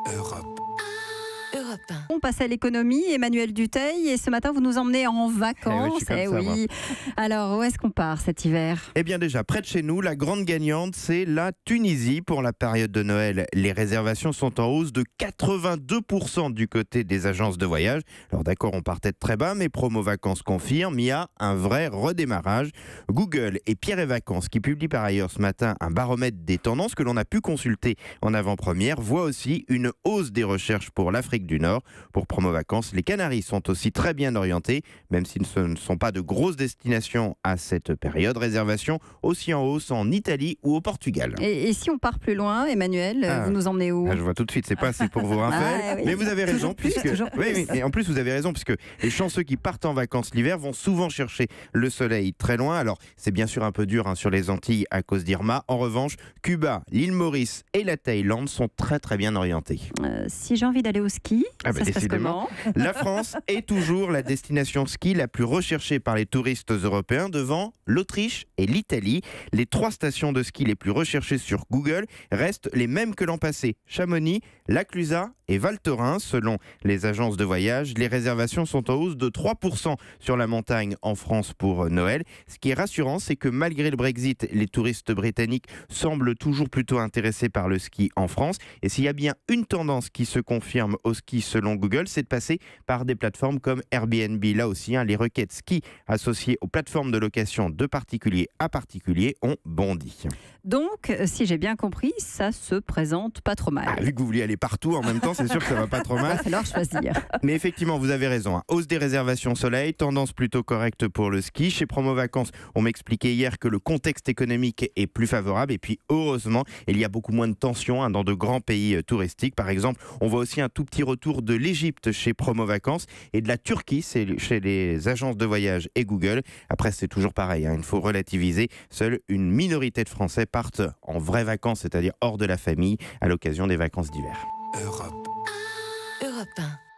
Europe. Europe 1. On passe à l'économie, Emmanuel Dutheil, et ce matin vous nous emmenez en vacances. Oui. Alors où est-ce qu'on part cet hiver? Eh bien déjà, près de chez nous, la grande gagnante, c'est la Tunisie. Pour la période de Noël, les réservations sont en hausse de 82% du côté des agences de voyage. Alors d'accord, on partait de très bas, mais Promo Vacances confirme, il y a un vrai redémarrage. Google et Pierre et Vacances, qui publient par ailleurs ce matin un baromètre des tendances que l'on a pu consulter en avant-première, voient aussi une hausse des recherches pour l'Afrique du Nord. Pour Promo Vacances, les Canaries sont aussi très bien orientés, même si ce ne sont pas de grosses destinations à cette période. Réservations aussi en hausse en Italie ou au Portugal. Et si on part plus loin, Emmanuel, vous nous emmenez où? Je vois tout de suite, c'est pas assez pour vous, Raphaël. Oui. Mais vous avez raison, puisque et en plus vous avez raison, puisque les chanceux qui partent en vacances l'hiver vont souvent chercher le soleil très loin. Alors c'est bien sûr un peu dur sur les Antilles à cause d'Irma. En revanche, Cuba, l'île Maurice et la Thaïlande sont très très bien orientés. Si j'ai envie d'aller au ski, ça se passe comment? La France est toujours la destination ski la plus recherchée par les touristes européens, devant l'Autriche et l'Italie. Les 3 stations de ski les plus recherchées sur Google restent les mêmes que l'an passé: Chamonix, Laclusaz et Val Thorens. Selon les agences de voyage, les réservations sont en hausse de 3% sur la montagne en France pour Noël. Ce qui est rassurant, c'est que malgré le Brexit, les touristes britanniques semblent toujours plutôt intéressés par le ski en France. Et s'il y a bien une tendance qui se confirme au ski selon Google, c'est de passer par des plateformes comme Airbnb. Là aussi, les requêtes ski associées aux plateformes de location de particulier à particulier ont bondi. Donc, si j'ai bien compris, ça se présente pas trop mal. Vu que vous vouliez aller partout en même temps, c'est sûr que ça va pas trop mal. Il va falloir choisir. Mais effectivement, vous avez raison. Hausse des réservations soleil, tendance plutôt correcte pour le ski. Chez Promo Vacances, on m'expliquait hier que le contexte économique est plus favorable. Et puis, heureusement, il y a beaucoup moins de tensions dans de grands pays touristiques. Par exemple, on voit aussi un tout petit retour de l'Égypte chez Promo Vacances et de la Turquie, c'est chez les agences de voyage et Google. Après, c'est toujours pareil, il faut relativiser. Seule une minorité de Français partent en vraies vacances, c'est-à-dire hors de la famille, à l'occasion des vacances d'hiver. Europe 1.